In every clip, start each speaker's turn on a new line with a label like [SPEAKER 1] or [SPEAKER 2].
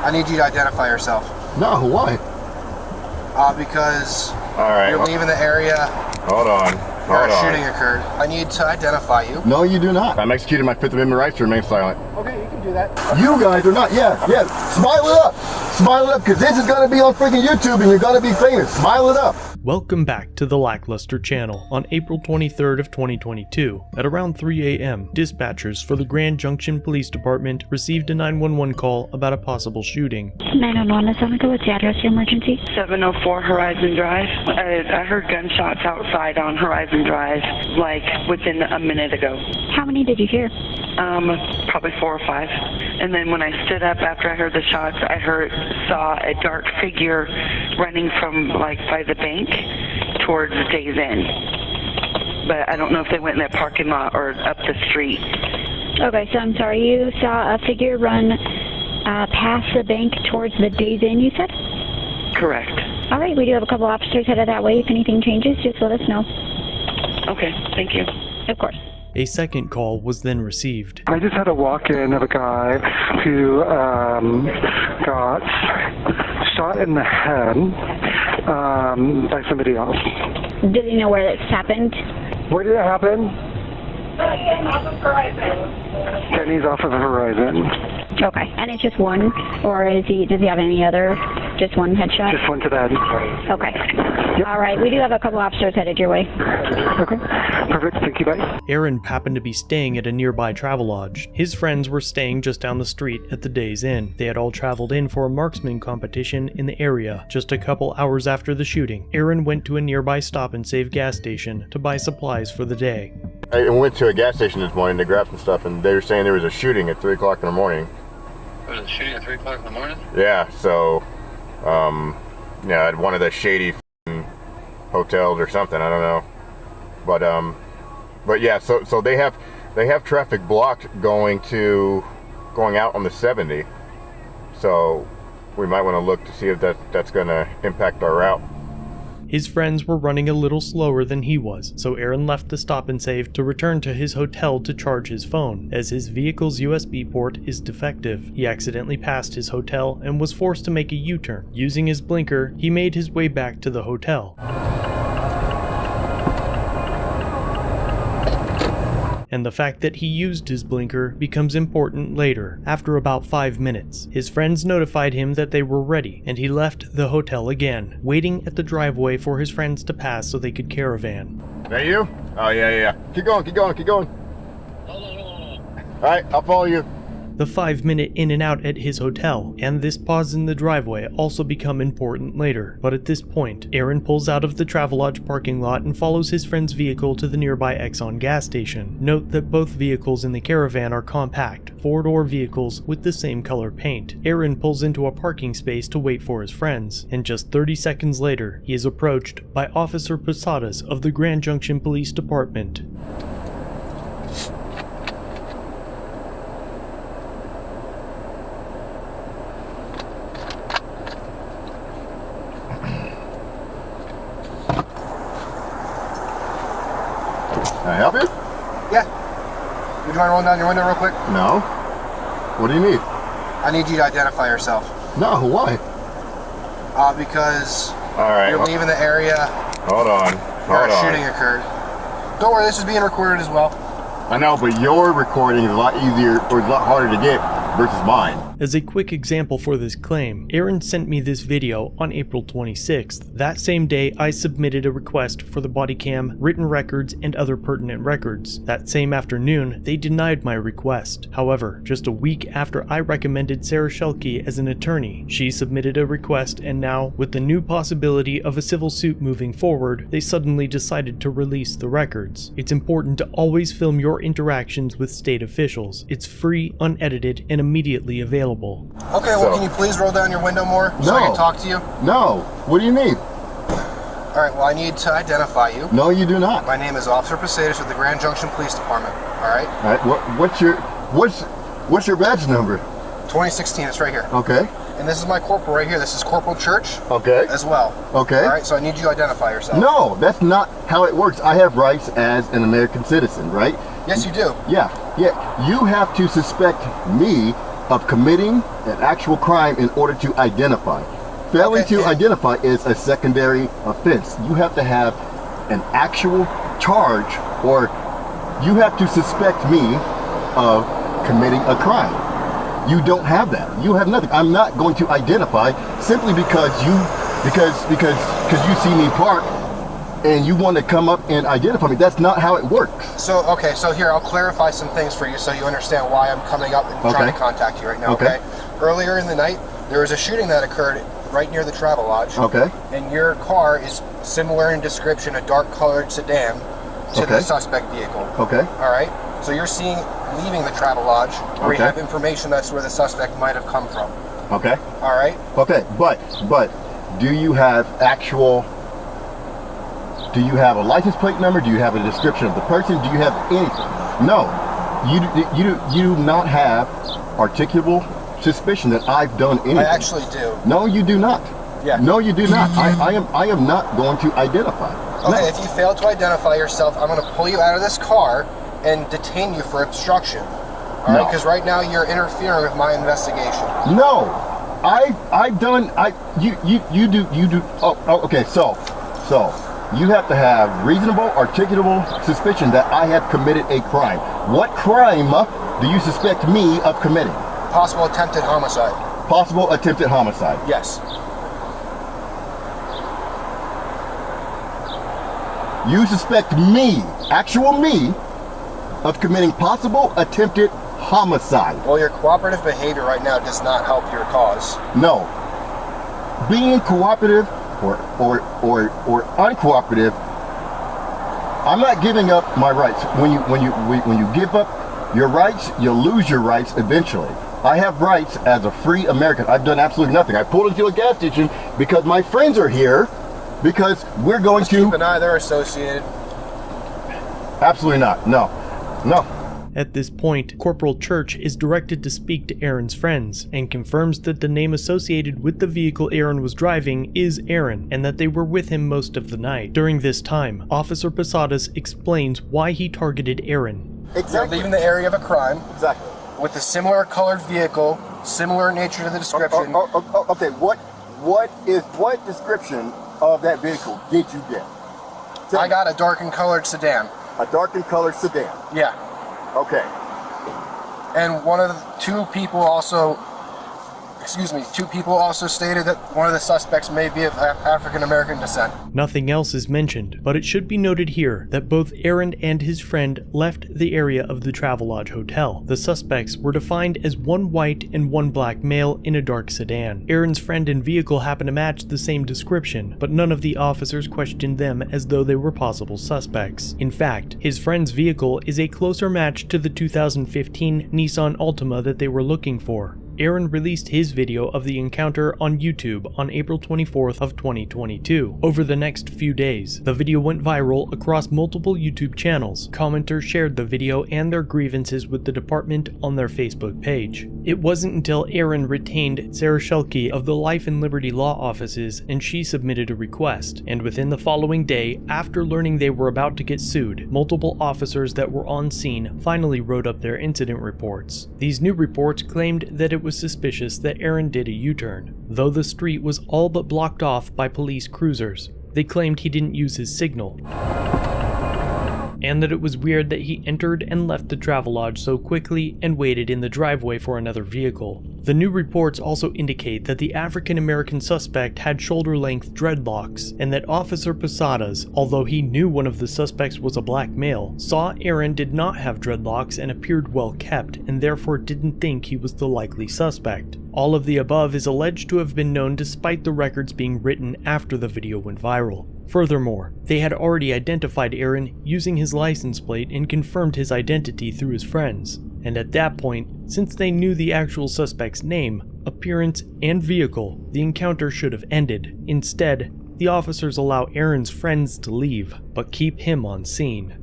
[SPEAKER 1] I need you to identify yourself.
[SPEAKER 2] No, why?
[SPEAKER 1] Because
[SPEAKER 3] you're
[SPEAKER 1] leaving the area.
[SPEAKER 3] Hold on.
[SPEAKER 1] Where a shooting occurred. I need to identify you.
[SPEAKER 2] No, you do not.
[SPEAKER 3] I'm executing my Fifth Amendment rights to remain silent.
[SPEAKER 1] Okay, you can do that.
[SPEAKER 2] You guys are not. Yeah. Smile it up. Smile it up, because this is going to be on freaking YouTube and you're going to be famous. Smile it up.
[SPEAKER 4] Welcome back to the LackLuster channel. On April 23rd of 2022, at around 3 a.m., dispatchers for the Grand Junction Police Department received a 911 call about a possible shooting.
[SPEAKER 5] 911, is that what's the address of your emergency?
[SPEAKER 6] 704 Horizon Drive. I heard gunshots outside on Horizon Drive, like within a minute ago.
[SPEAKER 5] How many did you hear?
[SPEAKER 6] Probably 4 or 5. And then when I stood up after I heard the shots, I saw a dark figure running from by the bank towards Days Inn. But I don't know if they went in that parking lot or up the street.
[SPEAKER 5] Okay, so I'm sorry, you saw a figure run past the bank towards the Days Inn, you said?
[SPEAKER 6] Correct.
[SPEAKER 5] All right, we do have a couple officers headed that way. If anything changes, just let us know.
[SPEAKER 6] Okay, thank you.
[SPEAKER 5] Of course.
[SPEAKER 4] A second call was then received.
[SPEAKER 7] I just had a walk-in of a guy who got shot in the head by somebody else.
[SPEAKER 5] Does he know where this happened?
[SPEAKER 7] Where did it happen? Kenny's off of Horizon.
[SPEAKER 5] Okay, and it's just one, or does he have any other? Just one headshot?
[SPEAKER 7] Just one to the head.
[SPEAKER 5] Okay. Yep. All right, we do have a couple officers headed your way.
[SPEAKER 7] Okay, perfect. Thank you, bye.
[SPEAKER 4] Aaron happened to be staying at a nearby Travelodge. His friends were staying just down the street at the Days Inn. They had all traveled in for a marksman competition in the area. Just a couple hours after the shooting, Aaron went to a nearby Stop and Save gas station to buy supplies for the day.
[SPEAKER 3] I went to a gas station this morning to grab some stuff, and they were saying there was a shooting at 3 o'clock in the morning.
[SPEAKER 8] There was a shooting at 3 o'clock in the morning?
[SPEAKER 3] Yeah, so, at one of the shady hotels or something, I don't know. But yeah, so they have traffic blocked going out on the 70. So we might want to look to see if that's going to impact our route.
[SPEAKER 4] His friends were running a little slower than he was, so Aaron left the Stop and Save to return to his hotel to charge his phone, as his vehicle's USB port is defective. He accidentally passed his hotel and was forced to make a U-turn. Using his blinker, he made his way back to the hotel. And the fact that he used his blinker becomes important later. After about 5 minutes, his friends notified him that they were ready, and he left the hotel again, waiting at the driveway for his friends to pass so they could caravan.
[SPEAKER 3] That you? Oh, yeah. Keep going. Alright, I'll follow you.
[SPEAKER 4] The 5-minute in and out at his hotel, and this pause in the driveway also become important later, but at this point, Aaron pulls out of the Travelodge parking lot and follows his friend's vehicle to the nearby Exxon gas station. Note that both vehicles in the caravan are compact, 4-door vehicles with the same color paint. Aaron pulls into a parking space to wait for his friends, and just 30 seconds later, he is approached by Officer Posadas of the Grand Junction Police Department.
[SPEAKER 3] Can I help you?
[SPEAKER 1] Yeah. Would you want to roll down your window real quick?
[SPEAKER 3] No. What do you need?
[SPEAKER 1] I need you to identify yourself.
[SPEAKER 2] No, why?
[SPEAKER 1] Because
[SPEAKER 3] you're
[SPEAKER 1] leaving the area.
[SPEAKER 3] Hold on.
[SPEAKER 1] Where a shooting occurred. Don't worry, this is being recorded as well.
[SPEAKER 3] I know, but your recording is a lot easier, or it's a lot harder to get versus mine.
[SPEAKER 4] As a quick example for this claim, Aaron sent me this video on April 26th. That same day, I submitted a request for the body cam, written records, and other pertinent records. That same afternoon, they denied my request. However, just a week after I recommended Sarah Shelke as an attorney, she submitted a request, and now, with the new possibility of a civil suit moving forward, they suddenly decided to release the records. It's important to always film your interactions with state officials. It's free, unedited, and immediately available.
[SPEAKER 1] Okay, well, can you please roll down your window more so I can talk to you?
[SPEAKER 2] No. What do you need?
[SPEAKER 1] All right, well, I need to identify you.
[SPEAKER 2] No, you do not.
[SPEAKER 1] My name is Officer Posadas with the Grand Junction Police Department. All right?
[SPEAKER 2] All right, what's your badge number?
[SPEAKER 1] 2016, it's right here.
[SPEAKER 2] Okay.
[SPEAKER 1] And this is my corporal right here. This is Corporal Church.
[SPEAKER 2] Okay.
[SPEAKER 1] As well.
[SPEAKER 2] Okay.
[SPEAKER 1] All right, so I need you to identify yourself.
[SPEAKER 2] No, that's not how it works. I have rights as an American citizen, right?
[SPEAKER 1] Yes, you do.
[SPEAKER 2] Yeah. You have to suspect me of committing an actual crime in order to identify. Failing to identify is a secondary offense. You have to have an actual charge, or you have to suspect me of committing a crime. You don't have that. You have nothing. I'm not going to identify simply because you see me park and you want to come up and identify me. That's not how it works.
[SPEAKER 1] So, okay, so here, I'll clarify some things for you so you understand why I'm coming up and trying to contact you right now, okay? Earlier in the night, there was a shooting that occurred right near the Travel Lodge. Okay. And your car is similar in description, a dark-colored sedan, to the suspect vehicle. Okay. All right? So you're seeing, leaving the Travel Lodge, where we have information that's where the suspect might have come from. Okay. All right? Okay, but do you have a license plate number? Do you have a description of the person? Do you have anything? No. You do not have articulable suspicion that I've done anything. I actually do. No, you do not. Yeah. No, you do not. I am not going to identify. Okay, if you fail to identify yourself, I'm going to pull you out of this car and detain you for obstruction. All right, because right now you're interfering with my investigation. No, you do. Oh, okay. So you have to have reasonable, articulable suspicion that I have committed a crime. What crime do you suspect me of committing? Possible attempted homicide. Possible attempted homicide. Yes. You suspect me, actual me, of committing possible attempted homicide. Well, your cooperative behavior right now does not help your cause. No. Being cooperative or uncooperative, I'm not giving up my rights. When you give up your rights, you'll lose your rights eventually. I have rights as a free American. I've done absolutely nothing. I pulled into a gas station because my friends are here, because we're going to keep an eye. They're associated. Absolutely not. No.
[SPEAKER 4] At this point, Corporal Church is directed to speak to Aaron's friends and confirms that the name associated with the vehicle Aaron was driving is Aaron and that they were with him most of the night. During this time, Officer Posadas explains why he targeted Aaron.
[SPEAKER 1] Exactly. You're leaving the area of a crime. Exactly. With a similar colored vehicle, similar nature to the description.
[SPEAKER 2] Okay, what description of that vehicle did you get?
[SPEAKER 1] I got a darkened colored sedan.
[SPEAKER 2] A darkened colored sedan?
[SPEAKER 1] Yeah.
[SPEAKER 2] Okay.
[SPEAKER 1] And two people also stated that one of the suspects may be of African American descent.
[SPEAKER 4] Nothing else is mentioned, but it should be noted here that both Aaron and his friend left the area of the Travelodge Hotel. The suspects were defined as one white and one black male in a dark sedan. Aaron's friend and vehicle happened to match the same description, but none of the officers questioned them as though they were possible suspects. In fact, his friend's vehicle is a closer match to the 2015 Nissan Altima that they were looking for. Aaron released his video of the encounter on YouTube on April 24th of 2022. Over the next few days, the video went viral across multiple YouTube channels. Commenters shared the video and their grievances with the department on their Facebook page. It wasn't until Aaron retained Sarah Shelke of the Life and Liberty Law offices and she submitted a request. And within the following day, after learning they were about to get sued, multiple officers that were on scene finally wrote up their incident reports. These new reports claimed that it was suspicious that Aaron did a U-turn, though the street was all but blocked off by police cruisers. They claimed he didn't use his signal, and that it was weird that he entered and left the Travelodge so quickly and waited in the driveway for another vehicle. The new reports also indicate that the African-American suspect had shoulder-length dreadlocks, and that Officer Posadas, although he knew one of the suspects was a black male, saw Aaron did not have dreadlocks and appeared well kept, and therefore didn't think he was the likely suspect. All of the above is alleged to have been known despite the records being written after the video went viral. Furthermore, they had already identified Aaron using his license plate and confirmed his identity through his friends. And at that point, since they knew the actual suspect's name, appearance, and vehicle, the encounter should have ended. Instead, the officers allow Aaron's friends to leave, but keep him on scene.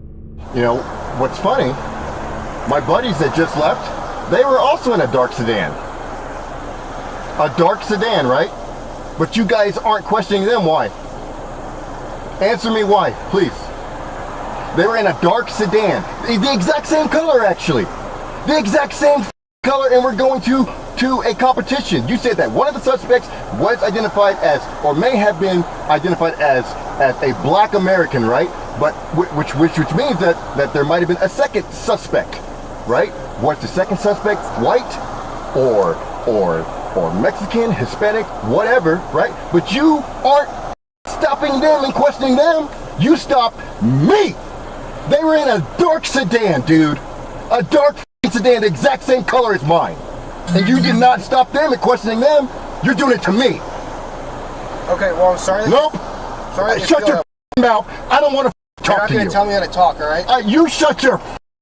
[SPEAKER 2] You know, what's funny, my buddies that just left, they were also in a dark sedan. A dark sedan, right? But you guys aren't questioning them, why? Answer me why, please. They were in a dark sedan. The exact same color, actually. The exact same color, and we're going to to a competition. You said that one of the suspects was identified as, or may have been identified as a black American, right? But which means that there might have been a second suspect, right? Was the second suspect white or Mexican, Hispanic, whatever, right? But you aren't stopping them and questioning them. You stopped me. They were in a dark sedan, dude. A dark sedan, the exact same color as mine. And you did not stop them and questioning them. You're doing it to me.
[SPEAKER 1] Okay, well, I'm sorry.
[SPEAKER 2] Nope.
[SPEAKER 1] Sorry.
[SPEAKER 2] Shut your mouth. I don't want to talk to you.
[SPEAKER 1] You're not going to tell me how to talk, all right?
[SPEAKER 2] You shut your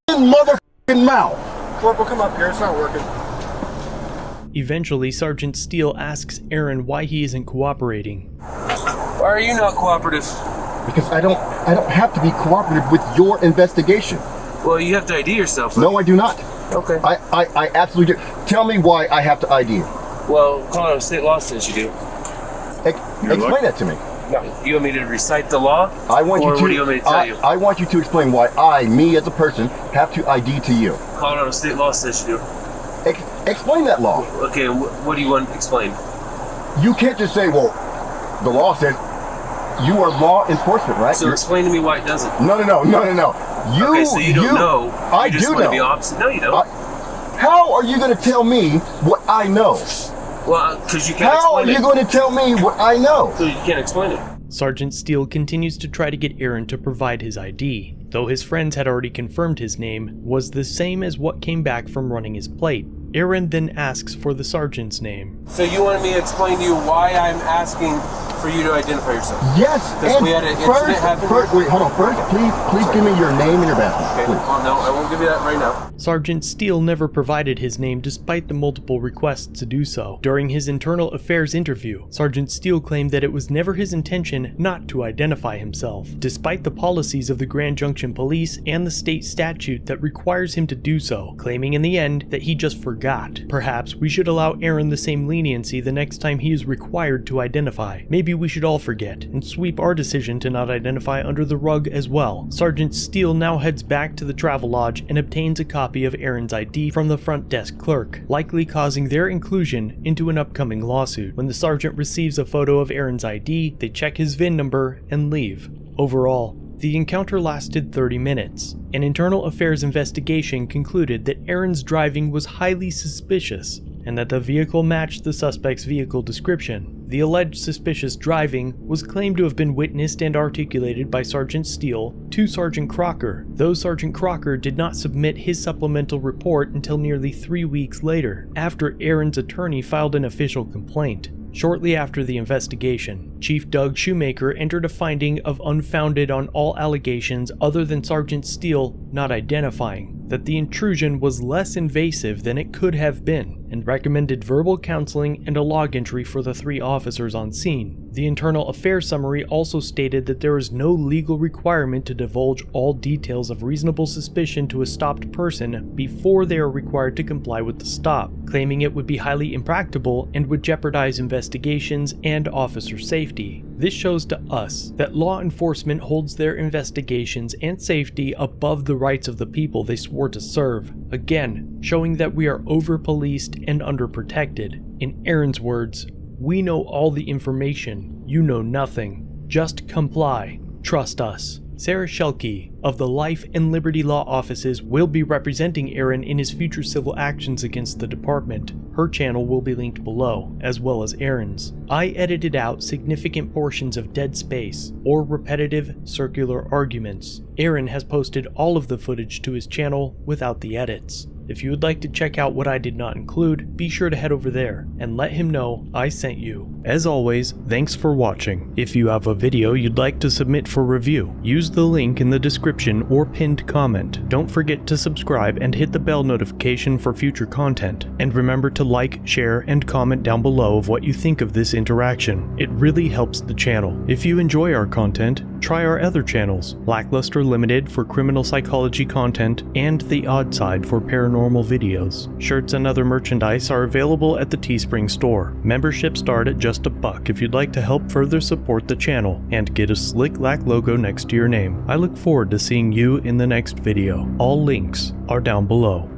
[SPEAKER 2] motherfucking mouth.
[SPEAKER 1] Corporal, come up here. It's not working.
[SPEAKER 4] Eventually, Sergeant Steele asks Aaron why he isn't cooperating.
[SPEAKER 9] Why are you not cooperative?
[SPEAKER 2] Because I don't have to be cooperative with your investigation.
[SPEAKER 9] Well, you have to ID yourself.
[SPEAKER 2] Right? No, I do not.
[SPEAKER 9] Okay.
[SPEAKER 2] I absolutely do. Tell me why I have to ID you.
[SPEAKER 9] Well, Colorado state law says you do.
[SPEAKER 2] Explain that to me.
[SPEAKER 9] No. You want me to recite the law?
[SPEAKER 2] I want you to.
[SPEAKER 9] What do you want me to tell you?
[SPEAKER 2] I want you to explain why me as a person, have to ID to you.
[SPEAKER 9] Colorado state law says you do.
[SPEAKER 2] Explain that law.
[SPEAKER 9] Okay, what do you want explained?
[SPEAKER 2] You can't just say, well, the law says you are law enforcement, right?
[SPEAKER 9] So explain to me why it doesn't.
[SPEAKER 2] No.
[SPEAKER 9] Okay, so you don't know.
[SPEAKER 2] I do know.
[SPEAKER 9] Be opposite. No, you don't.
[SPEAKER 2] How are you going to tell me what I know?
[SPEAKER 9] Well, because you can't explain it.
[SPEAKER 2] How are you going to tell me what I know?
[SPEAKER 9] So you can't explain it.
[SPEAKER 4] Sergeant Steele continues to try to get Aaron to provide his ID, though his friends had already confirmed his name was the same as what came back from running his plate. Aaron then asks for the sergeant's name.
[SPEAKER 9] So you wanted me to explain to you why I'm asking for you to identify yourself?
[SPEAKER 2] Yes.
[SPEAKER 9] Because we had an incident happen.
[SPEAKER 2] Wait, hold on. First, please give me your name and your bathroom.
[SPEAKER 9] Okay. Oh, no, I won't give you that right now.
[SPEAKER 4] Sergeant Steele never provided his name despite the multiple requests to do so. During his internal affairs interview, Sergeant Steele claimed that it was never his intention not to identify himself, despite the policies of the Grand Junction Police and the state statute that requires him to do so, claiming in the end that he just forgot. Perhaps we should allow Aaron the same leniency the next time he is required to identify. Maybe we should all forget and sweep our decision to not identify under the rug as well. Sergeant Steele now heads back to the travel lodge and obtains a copy of Aaron's ID from the front desk clerk, likely causing their inclusion into an upcoming lawsuit. When the sergeant receives a photo of Aaron's ID, they check his VIN number and leave. Overall, the encounter lasted 30 minutes. An internal affairs investigation concluded that Aaron's driving was highly suspicious and that the vehicle matched the suspect's vehicle description. The alleged suspicious driving was claimed to have been witnessed and articulated by Sergeant Steele to Sergeant Crocker, though Sergeant Crocker did not submit his supplemental report until nearly 3 weeks later, after Aaron's attorney filed an official complaint. Shortly after the investigation, Chief Doug Shoemaker entered a finding of unfounded on all allegations other than Sergeant Steele not identifying, that the intrusion was less invasive than it could have been, and recommended verbal counseling and a log entry for the 3 officers on scene. The internal affairs summary also stated that there is no legal requirement to divulge all details of reasonable suspicion to a stopped person before they are required to comply with the stop, claiming it would be highly impractical and would jeopardize investigations and officer safety. This shows to us that law enforcement holds their investigations and safety above the rights of the people they swore to serve, again showing that we are over-policed and underprotected. In Aaron's words, "We know all the information, you know nothing. Just comply. Trust us." Sarah Shelke of the Life and Liberty Law Offices will be representing Aaron in his future civil actions against the department. Her channel will be linked below, as well as Aaron's. I edited out significant portions of dead space, or repetitive circular arguments. Aaron has posted all of the footage to his channel without the edits. If you would like to check out what I did not include, be sure to head over there and let him know I sent you. As always, thanks for watching. If you have a video you'd like to submit for review, use the link in the description or pinned comment. Don't forget to subscribe and hit the bell notification for future content. And remember to like, share, and comment down below of what you think of this interaction. It really helps the channel. If you enjoy our content, try our other channels, LackLuster Limited for criminal psychology content and The Odd Side for paranormal videos. Shirts and other merchandise are available at the Teespring store. Membership start at just $1 if you'd like to help further support the channel and get a slick Lack logo next to your name. I look forward to seeing you in the next video. All links are down below.